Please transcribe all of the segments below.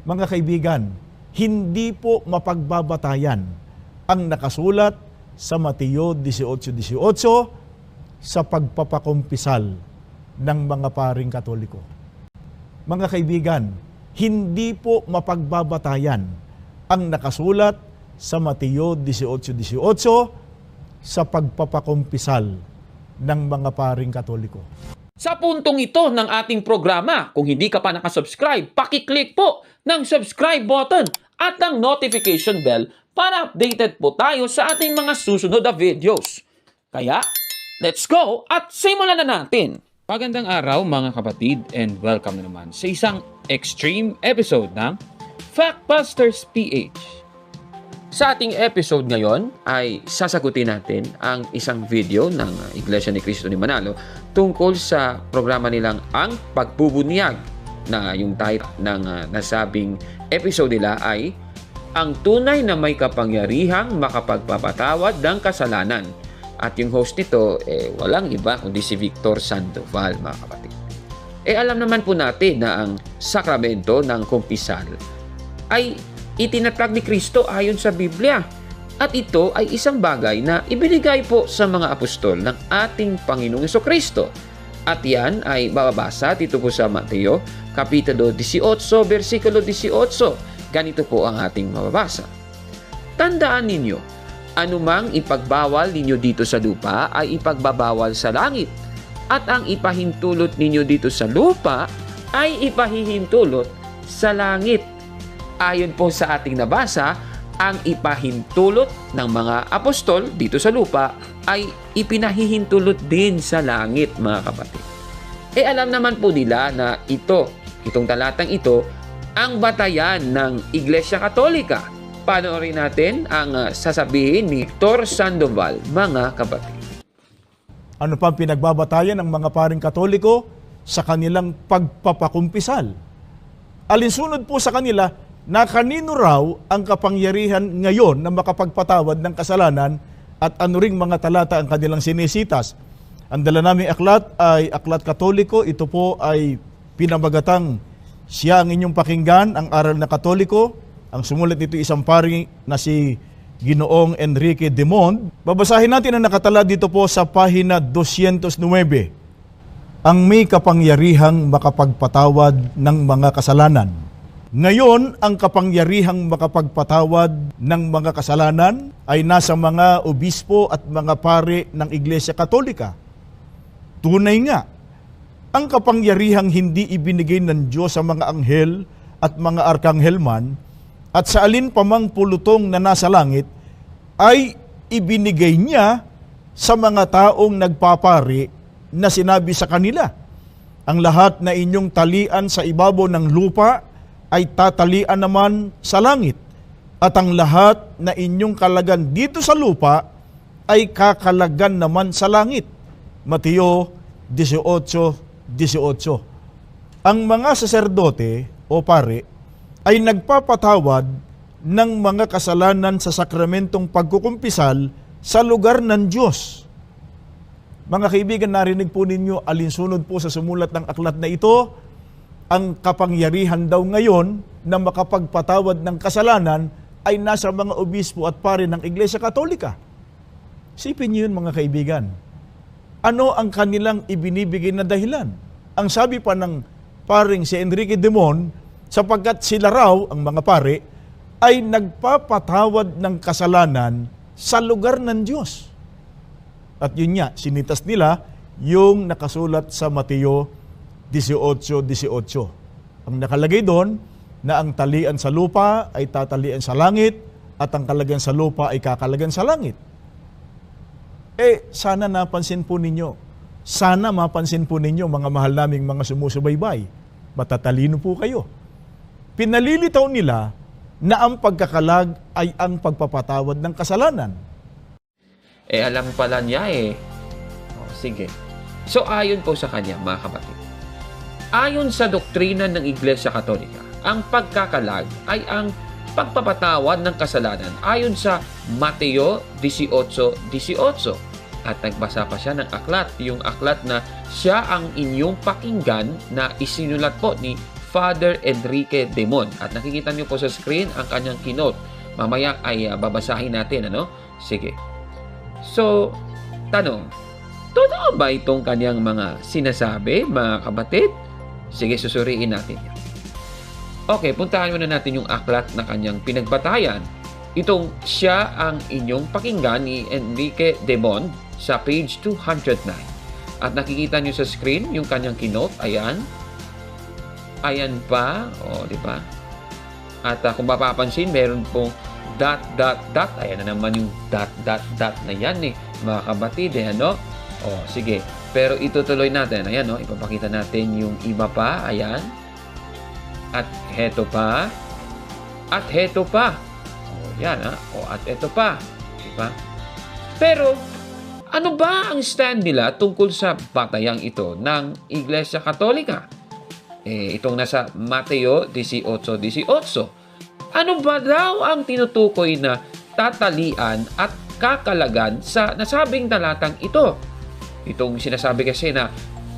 Mga kaibigan, hindi po mapagbabatayan ang nakasulat sa Mateo 18:18 sa pagpapakumpisal ng mga paring Katoliko. Mga kaibigan, hindi po mapagbabatayan ang nakasulat sa Mateo 18:18 sa pagpapakumpisal ng mga paring Katoliko. Sa puntong ito ng ating programa, kung hindi ka pa nakasubscribe, pakiclick po ng subscribe button at ang notification bell para updated po tayo sa ating mga susunod na videos. Kaya, let's go at simulan na natin! Magandang araw mga kapatid and welcome na naman sa isang extreme episode ng Factbusters PH. Sa ating episode ngayon ay sasagutin natin ang isang video ng Iglesia ni Cristo ni Manalo tungkol sa programa nilang Ang Pagbubunyag, na yung title ng nasabing episode nila ay Ang Tunay na May Kapangyarihang Makapagpapatawad ng Kasalanan. At yung host nito walang iba kundi si Victor Sandoval, mga kapatid. Alam naman po natin na ang sakramento ng kumpisal ay itinatag ni Kristo ayon sa Biblia. At ito ay isang bagay na ibinigay po sa mga apostol ng ating Panginoong Jesucristo. At yan ay bababasa dito po sa Mateo, Kapitulo 18, versikulo 18. Ganito po ang ating mababasa. Tandaan ninyo, anumang ipagbawal ninyo dito sa lupa ay ipagbabawal sa langit. At ang ipahintulot ninyo dito sa lupa ay ipahihintulot sa langit. Ayon po sa ating nabasa, ang ipahintulot ng mga apostol dito sa lupa ay ipinahihintulot din sa langit, mga kapatid. Alam naman po nila na itong talatang ito, ang batayan ng Iglesia Katolika. Panoorin natin ang sasabihin ni Victor Sandoval, mga kapatid. Ano pa ang pinagbabatayan ng mga paring Katoliko sa kanilang pagpapakumpisal? Alinsunod po sa kanila na kanino raw ang kapangyarihan ngayon na makapagpatawad ng kasalanan at ano ring mga talata ang kanilang sinisitas. Ang dala naming aklat ay Aklat Katoliko. Ito po ay pinamagatang Siya ang inyong pakinggan, ang aral na Katoliko. Ang sumulat nito isang pari na si Ginoong Enrique Demond. Babasahin natin ang nakatala dito po sa pahina 209. Ang may kapangyarihang makapagpatawad ng mga kasalanan. Ngayon, ang kapangyarihang makapagpatawad ng mga kasalanan ay nasa mga obispo at mga pari ng Iglesia Katolika. Tunay nga, ang kapangyarihang hindi ibinigay ng Diyos sa mga anghel at mga arkanghel man, at sa alin pamang pulutong na nasa langit, ay ibinigay niya sa mga taong nagpapari na sinabi sa kanila, ang lahat na inyong talian sa ibabaw ng lupa ay tatalian naman sa langit, at ang lahat na inyong kalagan dito sa lupa ay kakalagan naman sa langit. Mateo 18:18. Ang mga saserdote o pare ay nagpapatawad ng mga kasalanan sa sakramentong pagkukumpisal sa lugar ng Diyos. Mga kaibigan, narinig po ninyo alinsunod po sa sumulat ng aklat na ito, ang kapangyarihan daw ngayon na makapagpatawad ng kasalanan ay nasa mga obispo at pari ng Iglesia Katolika. Sipin niyo yun, mga kaibigan. Ano ang kanilang ibinibigay na dahilan? Ang sabi pa ng paring si Enrique Demond, sapagkat sila raw, ang mga pari, ay nagpapatawad ng kasalanan sa lugar ng Diyos. At yun nga, sinitas nila yung nakasulat sa Mateo 18:18. Ang nakalagay doon na ang talian sa lupa ay tatalian sa langit at ang kalagyan sa lupa ay kakalagyan sa langit. Sana napansin po ninyo. Sana mapansin po ninyo, mga mahal naming mga sumusubaybay. Matatalino po kayo. Pinalilitaw nila na ang pagkakalag ay ang pagpapatawad ng kasalanan. Alam pala niya sige. So ayon po sa kanya, mga kapatid, ayon sa doktrina ng Iglesia Katolika, ang pagkakalag ay ang pagpapatawad ng kasalanan ayon sa Mateo 18:18. At nagbasa pa siya ng aklat, yung aklat na Siya ang inyong pakinggan na isinulat po ni Father Enrique Demon. At nakikita niyo po sa screen ang kanyang keynote. Mamaya ay babasahin natin, ano? Sige. So, tanong, totoo ba itong kanyang mga sinasabi, mga kapatid? Sige, susuriin natin yan. Okay, puntahan muna natin yung aklat na kanyang pinagbatayan. Itong siya ang inyong pakinggan ni Enrique Demon sa page 209. At nakikita nyo sa screen yung kanyang keynote. Ayan. Ayan pa. O, di ba? At kung mapapansin, meron pong ... Ayan na naman yung ... na yan eh. Mga kapatid, ano? O, sige. Pero itutuloy natin. Ayan, no? Ipapakita natin yung iba pa. Ayan. At heto pa. At heto pa. O, yan, ha? O, at eto pa. Diba? Pero, ano ba ang stand nila tungkol sa batayang ito ng Iglesia Katolika? Itong nasa Mateo 18:18. Ano ba daw ang tinutukoy na tatalian at kakalagan sa nasabing talatang ito? Itong sinasabi kasi na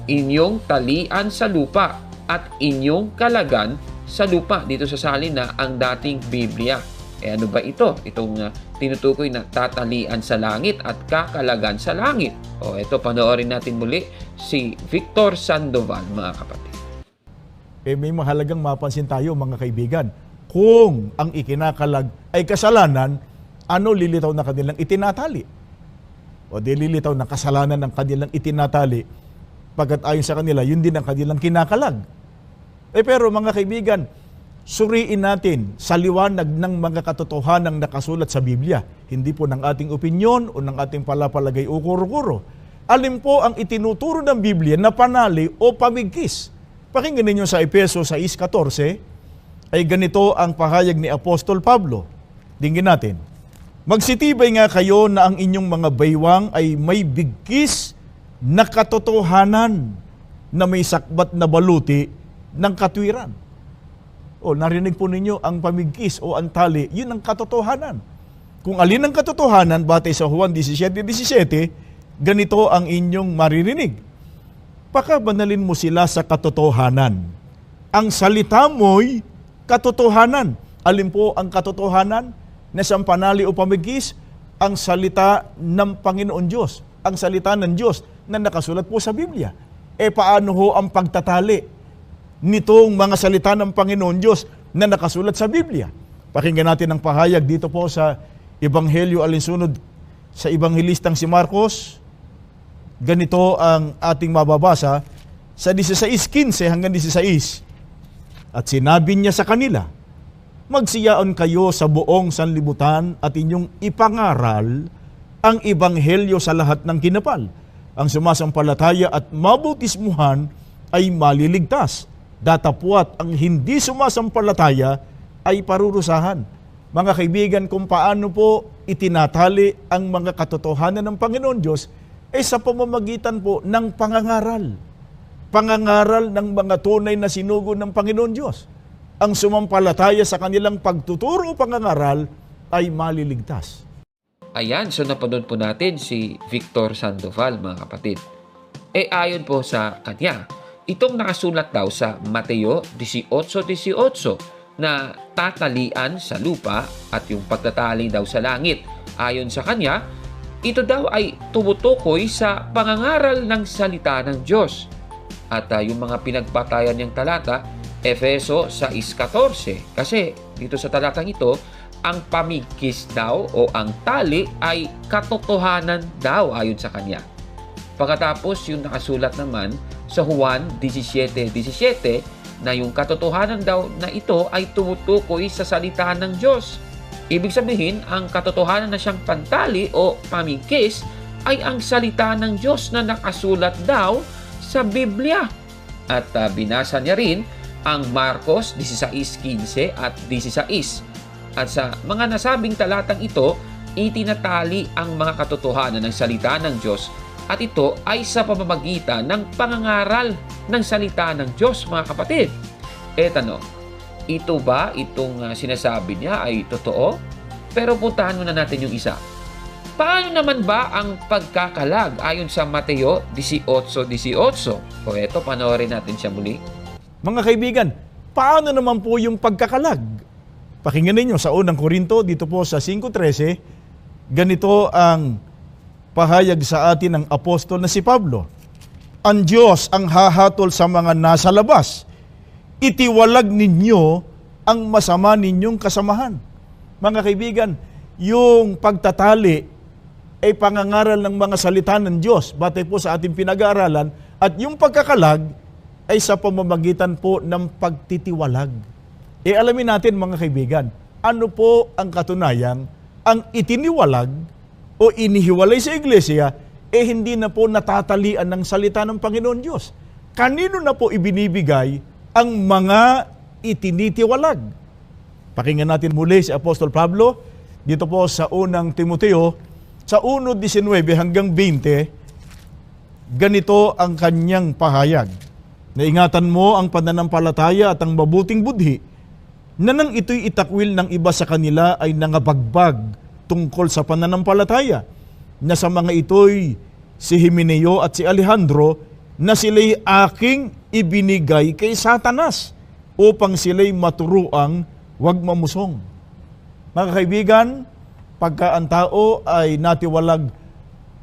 inyong talian sa lupa at inyong kalagan sa lupa. Dito sa salin na ang dating Biblia. Ano ba ito? Itong tinutukoy na tatalian sa langit at kakalagan sa langit. O ito, panoorin natin muli si Victor Sandoval, mga kapatid. May mahalagang mapansin tayo, mga kaibigan. Kung ang ikinakalag ay kasalanan, ano lilitaw na kanilang itinatali? O di lilitaw na kasalanan ng kanilang itinatali, pagkat ayon sa kanila, yun din ang kanilang kinakalag. Pero mga kaibigan, suriin natin sa liwanag ng mga katotohanang nakasulat sa Biblia. Hindi po ng ating opinyon o ng ating palapalagay o kuro-kuro. Alin po ang itinuturo ng Biblia na panali o pamigkis? Pakinggan ninyo sa Efeso 6:14, ay ganito ang pahayag ni Apostol Pablo. Dinggin natin. Magsitibay nga kayo na ang inyong mga baywang ay may bigkis na katotohanan na may sakbat na baluti ng katwiran. O, narinig po ninyo ang pamigkis o ang tali, yun ang katotohanan. Kung alin ang katotohanan, batay sa Juan 17:17, ganito ang inyong maririnig. Pakabanalin mo sila sa katotohanan. Ang salita mo'y katotohanan. Alin po ang katotohanan na siyang panali o pamigkis? Ang salita ng Panginoon Diyos. Ang salita ng Diyos na nakasulat po sa Biblia. Paano ho ang pagtatali nitong mga salita ng Panginoon Diyos na nakasulat sa Biblia? Pakinggan natin ang pahayag dito po sa Ebanghelyo alinsunod sa Ebanghelistang si Marcos. Ganito ang ating mababasa sa 16:15 hanggang 16. At sinabi niya sa kanila, magsiyaan kayo sa buong sanlibutan at inyong ipangaral ang Ebanghelyo sa lahat ng kinapal. Ang sumasampalataya at mabautismuhan ay maliligtas. Datapwat ang hindi sumasampalataya ay parurusahan. Mga kaibigan, kung paano po itinatali ang mga katotohanan ng Panginoon Diyos sa pamamagitan po ng pangangaral. Pangangaral ng mga tunay na sinugo ng Panginoon Diyos. Ang sumampalataya sa kanilang pagtuturo o pangangaral ay maliligtas. Ayan, so napanood po natin si Victor Sandoval, mga kapatid. Ayon po sa kanya, itong nakasulat daw sa Mateo 18:18 na tatalian sa lupa at yung pagtatali daw sa langit. Ayon sa kanya, ito daw ay tumutukoy sa pangangaral ng salita ng Diyos. At yung mga pinagbatayan niyang talata, Efeso 6:14. Kasi dito sa talatang ito, ang pamigkis daw o ang tali ay katotohanan daw ayon sa kanya. Pagkatapos yung nakasulat naman sa Juan 17:17 na yung katotohanan daw na ito ay tumutukoy sa salita ng Diyos. Ibig sabihin, ang katotohanan na siyang pantali o pamigkis ay ang salita ng Diyos na nakasulat daw sa Biblia. At binasa niya rin ang Marcos 16:15 at 16. At sa mga nasabing talatang ito, itinatali ang mga katotohanan ng salita ng Diyos at ito ay sa pamamagitan ng pangangaral ng salita ng Diyos, mga kapatid. Tanong, ito ba itong sinasabi niya ay totoo? Pero puntahan muna natin yung isa. Paano naman ba ang pagkakalag ayon sa Mateo 18:18? O eto, panoorin natin siya muli. Mga kaibigan, paano naman po yung pagkakalag? Pakinggan ninyo sa unang Korinto, dito po sa 5:13, ganito ang pahayag sa atin ng apostol na si Pablo. Ang Diyos ang hahatol sa mga nasa labas. Itiwalag ninyo ang masama ninyong kasamahan. Mga kaibigan, yung pagtatali ay pangangaral ng mga salita ng Diyos, batay po sa ating pinag-aaralan, at yung pagkakalag ay sa pamamagitan po ng pagtitiwalag. Alamin natin mga kaibigan, ano po ang katunayan, ang itiniwalag o inihiwalay sa iglesia, hindi na po natatalian ng salita ng Panginoon Diyos. Kanino na po ibinibigay ang mga itinitiwalag? Pakinggan natin muli si Apostol Pablo, dito po sa unang Timoteo, sa 1:19 hanggang 20, ganito ang kanyang pahayag. Naingatan mo ang pananampalataya at ang mabuting budhi, na nang ito'y itakwil ng iba sa kanila ay nangabagbag tungkol sa pananampalataya, na sa mga ito'y si Himeneo at si Alejandro, na sila'y aking ibinigay kay Satanas upang sila'y maturuang wag mamusong. Mga kaibigan, pagka ang tao ay natiwalag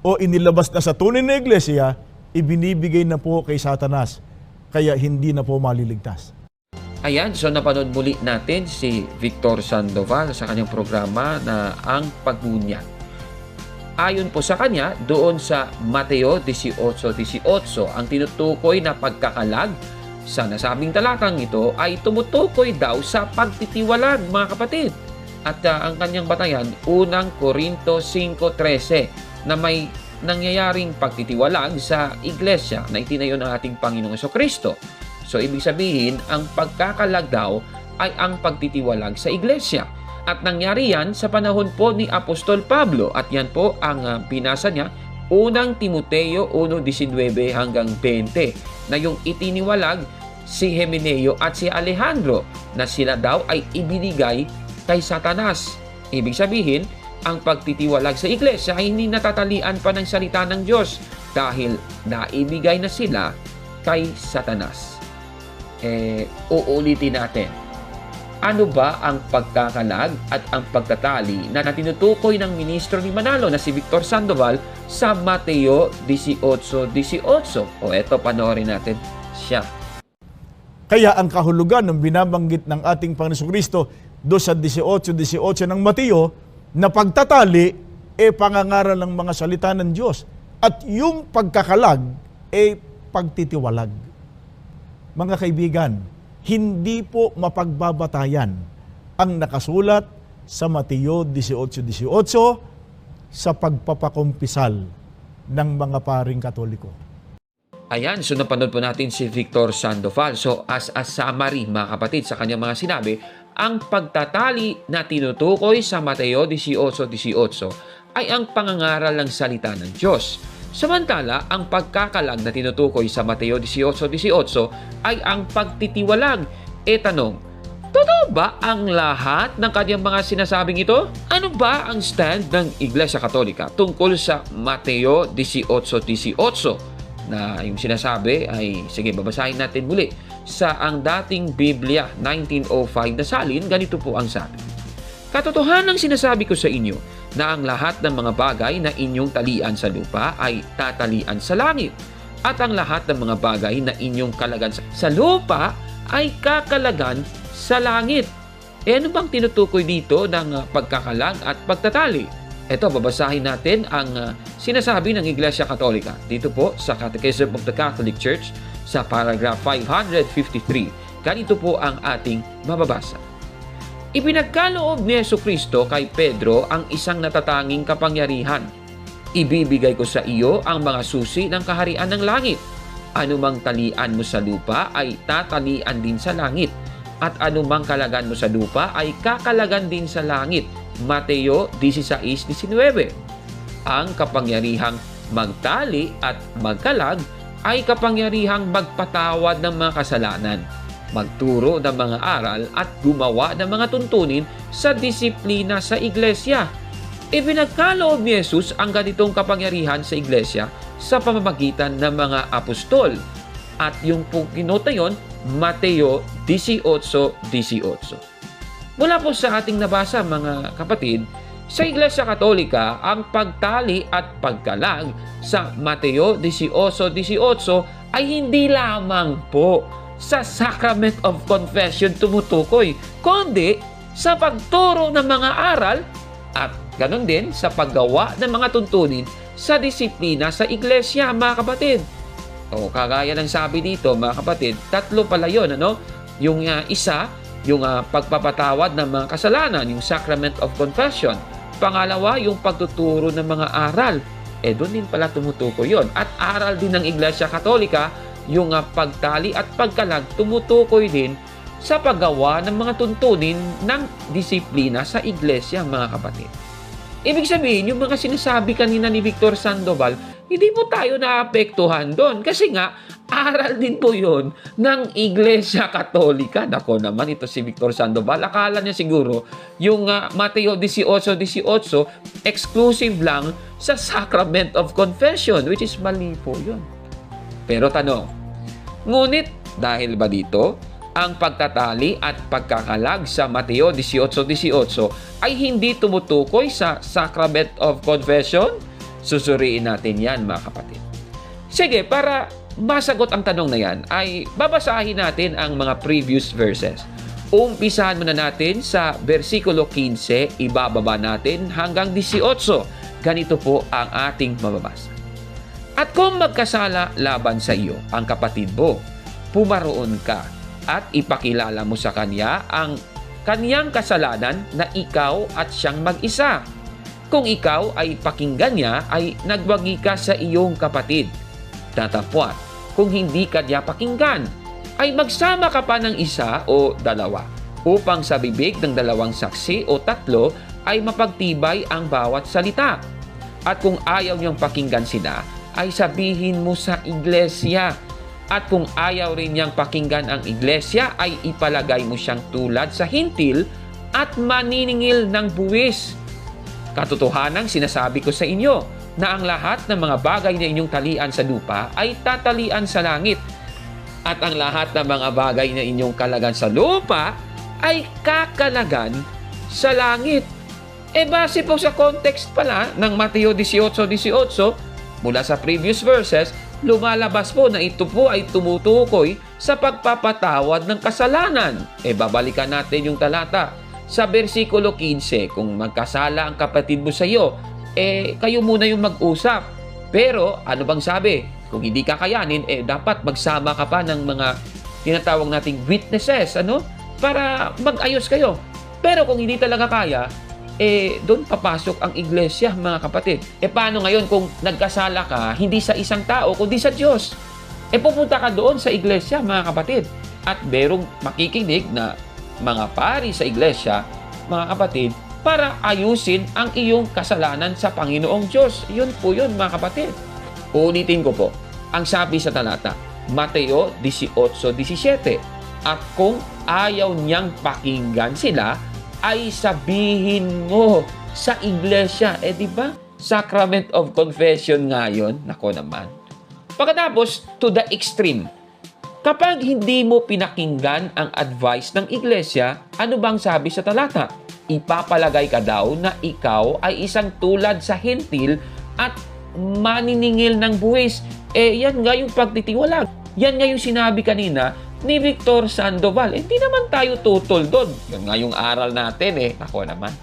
o inilabas na sa tunay na iglesia, ibinibigay na po kay Satanas, kaya hindi na po maliligtas. Ayan, so napanood muli natin si Victor Sandoval sa kanyang programa na Ang Pagbunyag. Ayon po sa kanya, doon sa Mateo 18:18, ang tinutukoy na pagkakalag sa nasabing talatang ito ay tumutukoy daw sa pagtitiwalag, mga kapatid. At ang kanyang batayan, unang Korinto 5:13, na may nangyayaring pagtitiwalag sa iglesia na itinayo ng ating Panginoong Jesucristo. So, ibig sabihin, ang pagkakalag daw ay ang pagtitiwalag sa iglesia. At nangyari yan sa panahon po ni Apostol Pablo. At yan po ang binasa niya, unang Timoteo 1:19 hanggang 20, na yung itiniwalag si Himeneo at si Alejandro na sila daw ay ibinigay kay Satanas. Ibig sabihin, ang pagtitiwalag sa iglesia ay hindi natatalian pa ng salita ng Diyos dahil naibigay na sila kay Satanas. Uulitin natin. Ano ba ang pagkakalag at ang pagtatali na tinutukoy ng ministro ni Manalo na si Victor Sandoval sa Mateo 18:18? Eto, panoorin natin siya. Kaya ang kahulugan ng binabanggit ng ating Panginoon Kristo do sa 18:18 ng Mateo, na pagtatali pangangaral ng mga salita ng Diyos, at yung pagkakalag pagtitiwalag. Mga kaibigan, hindi po mapagbabatayan ang nakasulat sa Mateo 18:18 sa pagpapakumpisal ng mga paring Katoliko. Ayan, so napanood po natin si Victor Sandoval. So as a summary, mga kapatid, sa kanyang mga sinabi, ang pagtatali na tinutukoy sa Mateo 18:18 ay ang pangangaral ng salita ng Diyos. Samantala, ang pagkakalag na tinutukoy sa Mateo 18:18 ay ang pagtitiwalag. Tanong, totoo ba ang lahat ng kanyang mga sinasabing ito? Ano ba ang stand ng Iglesia Katolika tungkol sa Mateo 18:18? Na yung sinasabi ay, sige, babasahin natin muli. Sa ang dating Biblia 1905 na salin, ganito po ang sabi. Katotohanan ang sinasabi ko sa inyo na ang lahat ng mga bagay na inyong talian sa lupa ay tatalian sa langit, at ang lahat ng mga bagay na inyong kalagan sa lupa ay kakalagan sa langit. Ano bang tinutukoy dito ng pagkakalag at pagtatali? Ito, babasahin natin ang sinasabi ng Iglesia Katolika. Dito po sa Catechism of the Catholic Church sa paragraph 553. Ganito po ang ating mababasa. Ipinagkaloob ni Jesucristo kay Pedro ang isang natatanging kapangyarihan. Ibibigay ko sa iyo ang mga susi ng kaharian ng langit. Anumang talian mo sa lupa ay tatalian din sa langit, at anumang kalagan mo sa lupa ay kakalagan din sa langit. Mateo 16:19. Ang kapangyarihang magtali at magkalag ay kapangyarihang magpatawad ng mga kasalanan, magturo ng mga aral at gumawa ng mga tuntunin sa disiplina sa iglesia. Ipinagkaloob ni Jesus ang ganitong kapangyarihan sa iglesia sa pamamagitan ng mga apostol. At yung punot na yun, Mateo 18:18. Mula po sa ating nabasa mga kapatid, sa Iglesia Katolika, ang pagtali at pagkalag sa Mateo 18:18 ay hindi lamang po sa Sacrament of Confession tumutukoy, kundi sa pagturo ng mga aral at ganun din sa paggawa ng mga tuntunin sa disiplina sa Iglesia, mga kapatid. O kagaya ng sabi dito, mga kapatid, tatlo pala yun, ano? Yung isa, yung pagpapatawad ng mga kasalanan, yung Sacrament of Confession. Pangalawa, yung pagtuturo ng mga aral. Doon din pala tumutukoy yun. At aral din ng Iglesia Katolika, yung pagtali at pagkalag, tumutukoy din sa paggawa ng mga tuntunin ng disiplina sa Iglesia, mga kapatid. Ibig sabihin, yung mga sinasabi kanina ni Victor Sandoval, hindi po tayo naapektuhan doon. Kasi nga, aral din po yun ng Iglesia Katolika. Nako naman, ito si Victor Sandoval. Akala niya siguro yung Mateo 18:18 exclusive lang sa Sacrament of Confession, which is mali po yun. Pero tanong, ngunit dahil ba dito, ang pagtatali at pagkakalag sa Mateo 18:18 ay hindi tumutukoy sa Sacrament of Confession? Susuriin natin yan, mga kapatid. Sige, para masagot ang tanong na yan, ay babasahin natin ang mga previous verses. Umpisahan muna natin sa versikulo 15, ibababa natin hanggang 18. Ganito po ang ating mababasa. At kung magkasala laban sa iyo ang kapatid mo, pumaroon ka at ipakilala mo sa kanya ang kaniyang kasalanan na ikaw at siyang mag-isa. Kung ikaw ay pakinggan niya, ay nagwagi ka sa iyong kapatid. Tatapwat, kung hindi ka niya pakinggan, ay magsama ka pa ng isa o dalawa, upang sa bibig ng dalawang saksi o tatlo ay mapagtibay ang bawat salita. At kung ayaw niyang pakinggan sila, ay sabihin mo sa iglesia. At kung ayaw rin niyang pakinggan ang iglesia, ay ipalagay mo siyang tulad sa hintil at maniningil ng buwis. Katotohanang sinasabi ko sa inyo na ang lahat ng mga bagay na inyong talian sa lupa ay tatalian sa langit. At ang lahat ng mga bagay na inyong kalagan sa lupa ay kakalagan sa langit. Base po sa context pala ng Mateo 18:18, mula sa previous verses, lumalabas po na ito po ay tumutukoy sa pagpapatawad ng kasalanan. Babalikan natin yung talata. Sa versikulo 15, kung magkasala ang kapatid mo sa iyo, kayo muna yung mag-usap. Pero, ano bang sabi? Kung hindi kakayanin, dapat magsama ka pa ng mga tinatawag nating witnesses, para mag-ayos kayo. Pero kung hindi talaga kaya, doon papasok ang iglesia, mga kapatid. Paano ngayon kung nagkasala ka, hindi sa isang tao, kundi sa Diyos? Pupunta ka doon sa iglesia, mga kapatid. At merong makikinig na mga pari sa iglesia, mga kapatid, para ayusin ang iyong kasalanan sa Panginoong Diyos. Yun po yun, mga kapatid. Ulitin ko po, ang sabi sa talata, Mateo 18:17, at kung ayaw niyang pakinggan sila, ay sabihin mo sa iglesia. Di ba? Sacrament of Confession nga yun. Nako naman. Pagkatapos, to the extreme, kapag hindi mo pinakinggan ang advice ng iglesia, ano bang sabi sa talata? Ipapalagay ka daw na ikaw ay isang tulad sa hintil at maniningil ng buwis. Yan nga yung pagtitiwalag. Yan nga yung sinabi kanina ni Victor Sandoval. Hindi naman tayo tutol doon. Yan nga yung aral natin. Ako naman.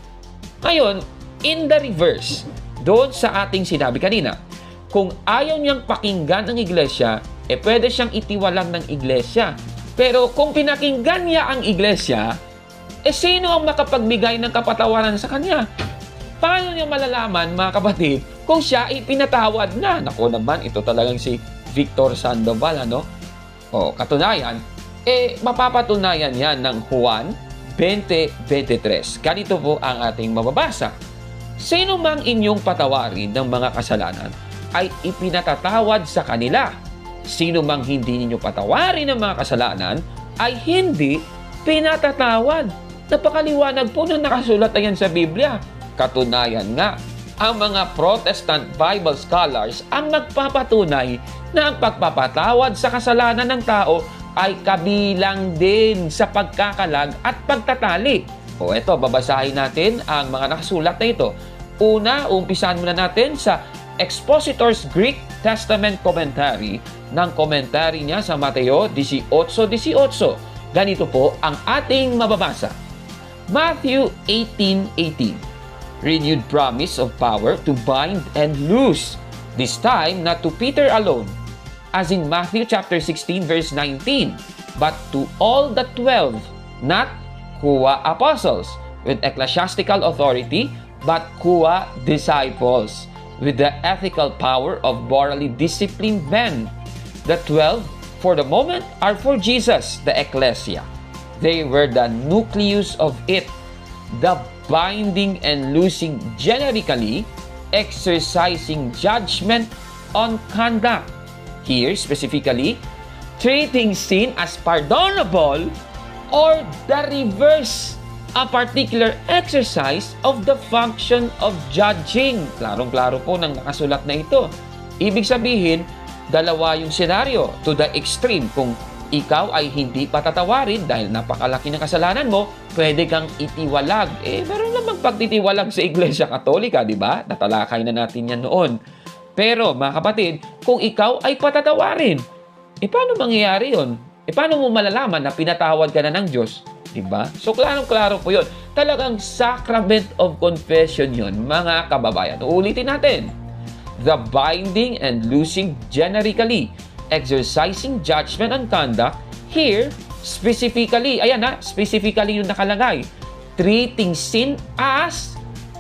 Ngayon, in the reverse, doon sa ating sinabi kanina, kung ayaw niyang pakinggan ang iglesia, pwede siyang itiwalang ng iglesia. Pero kung pinakinggan niya ang iglesia, sino ang makapagbigay ng kapatawaran sa kanya? Paano niya malalaman, mga kapatid, kung siya ay pinatawad na? Nako naman, ito talagang si Victor Sandoval, katunayan, mapapatunayan yan ng Juan 20:23. Ganito po ang ating mababasa. Sino mang inyong patawarin ng mga kasalanan, ay ipinatatawad sa kanila. Sino mang hindi ninyo patawarin ng mga kasalanan, ay hindi pinatatawad. Napakaliwanag po na nakasulat ayan sa Biblia. Katunayan nga, ang mga Protestant Bible scholars ang nagpapatunay na ang pagpapatawad sa kasalanan ng tao ay kabilang din sa pagkakalag at pagtatali. O eto, babasahin natin ang mga nakasulat na ito. Una, umpisahan muna natin sa Expositor's Greek Testament Commentary ng komentary niya sa Mateo 18:18. Ganito po ang ating mababasa. Matthew 18:18. Renewed promise of power to bind and loose. This time not to Peter alone, as in Matthew chapter 16 verse 19, but to all the 12, not kuha apostles with ecclesiastical authority, but kuha disciples with the ethical power of morally disciplined men. The 12, for the moment, are for Jesus, the ecclesia. They were the nucleus of it, the binding and loosing generically, exercising judgment on conduct. Here, specifically, treating sin as pardonable or the reverse, a particular exercise of the function of judging. Klarong-klaro po ng nakasulat na ito. Ibig sabihin, dalawa yung senaryo to the extreme. Kung ikaw ay hindi patatawarin dahil napakalaki ng kasalanan mo, pwede kang itiwalag. Meron namang pagtitiwalag sa Iglesia Katolika, di ba? Natalakay na natin yan noon. Pero, mga kapatid, kung ikaw ay patatawarin, paano mangyayari yun? Paano mo malalaman na pinatawad ka na ng Diyos? Diba? So, klarong-klaro po yun. Talagang sacrament of confession yun, mga kababayan. Uulitin natin. The binding and loosing generically, exercising judgment and conduct. Here, specifically, specifically yung nakalagay. Treating sin as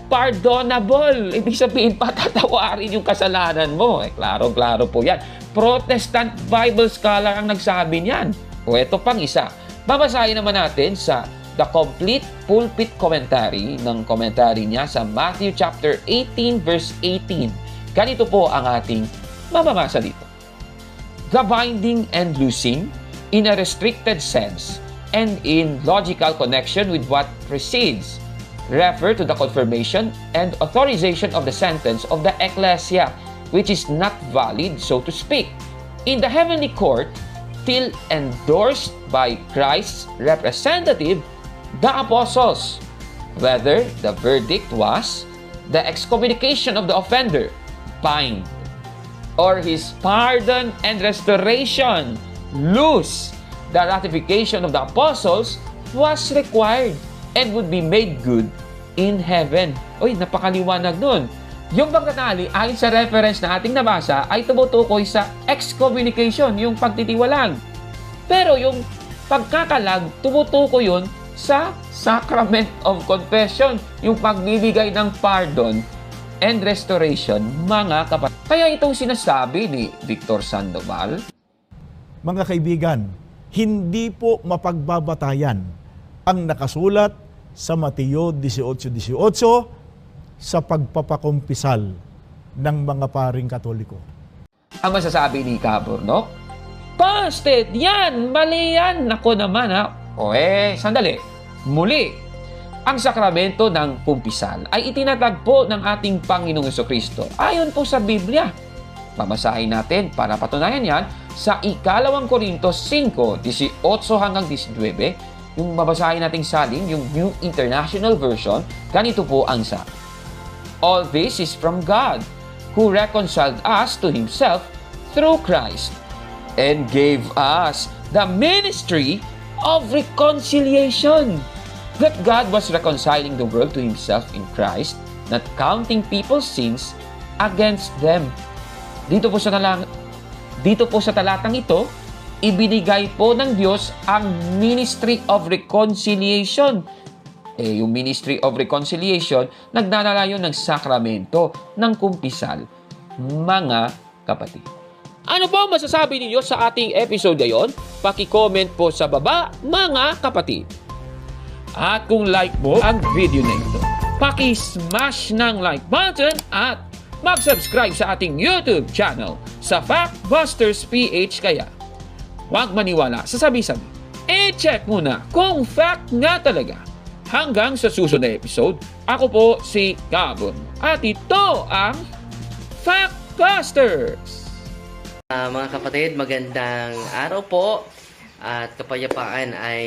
pardonable. Ibig sabihin, patatawarin yung kasalanan mo. Klarong-klaro po yan. Protestant Bible scholar ang nagsabi niyan. O ito pang isa. Babasahin naman natin sa The Complete Pulpit Commentary ng commentary niya sa Matthew chapter 18 verse 18. Ganito po ang ating mababasa dito. The binding and loosing in a restricted sense and in logical connection with what precedes refer to the confirmation and authorization of the sentence of the ecclesia, which is not valid, so to speak, in the heavenly court till endorsed by Christ's representative, the apostles, whether the verdict was the excommunication of the offender, bind, or his pardon and restoration, loose. The ratification of the apostles was required and would be made good in heaven. Uy, napakaliwanag nun. Yung pagtatali, ayon sa reference na ating nabasa, ay tumutukoy sa excommunication, yung pagtitiwalag. Pero yung pagkakalag, tumutukoy yun sa sacrament of confession, yung pagbibigay ng pardon and restoration, mga kapatid. Kaya itong sinasabi ni Victor Sandoval, Mga kaibigan, hindi po mapagbabatayan ang nakasulat sa Mateo 18:18 sa pagpapakumpisal ng mga paring Katoliko. ang masasabi ni Cabor, no? Busted! Yan! Mali yan! Nako naman, ha? Sandali. Muli, ang sakramento ng kumpisal ay itinatagpo ng ating Panginoong Jesucristo ayon po sa Biblia. Pamasahin natin para patunayan yan sa 2 Korintos 5:18 hanggang 19. Yung babasahin nating salin, yung New International Version, ganito po ang sabi. All this is from God, who reconciled us to Himself through Christ and gave us the ministry of reconciliation. That God was reconciling the world to Himself in Christ, not counting people's sins against them. Dito po sa talatang ito, ibinigay po ng Diyos ang ministry of reconciliation. Yung ministry of reconciliation, nagdadala yun ng sakramento ng kumpisal, mga kapatid. Ano po masasabi ninyo sa ating episode ngayon? Paki-comment po sa baba, mga kapatid. At kung like mo ang video na ito, paki-smash ng like button at mag-subscribe sa ating YouTube channel sa Factbusters PH. Kaya huwag maniwala sa sabi-sabi. I-check muna kung fact nga talaga. Hanggang sa susunod na episode, ako po si Gabon. At ito ang Factbusters! Mga kapatid, magandang araw po. at kapayapaan ay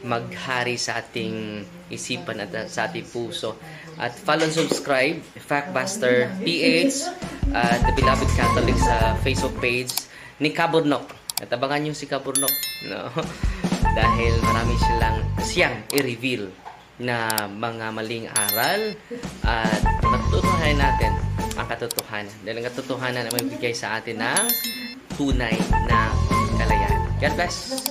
maghari sa ating isipan at sa ating puso. At follow and subscribe Factbuster PH at The Beloved Catholic sa Facebook page ni Kaburnok. At abangan nyo si Kaburnok, no? Dahil marami siyang i-reveal na mga maling aral at matutuhanan natin ang katotohanan. Dahil ang katotohanan ay magbigay sa atin ng tunay na kalayaan. God bless!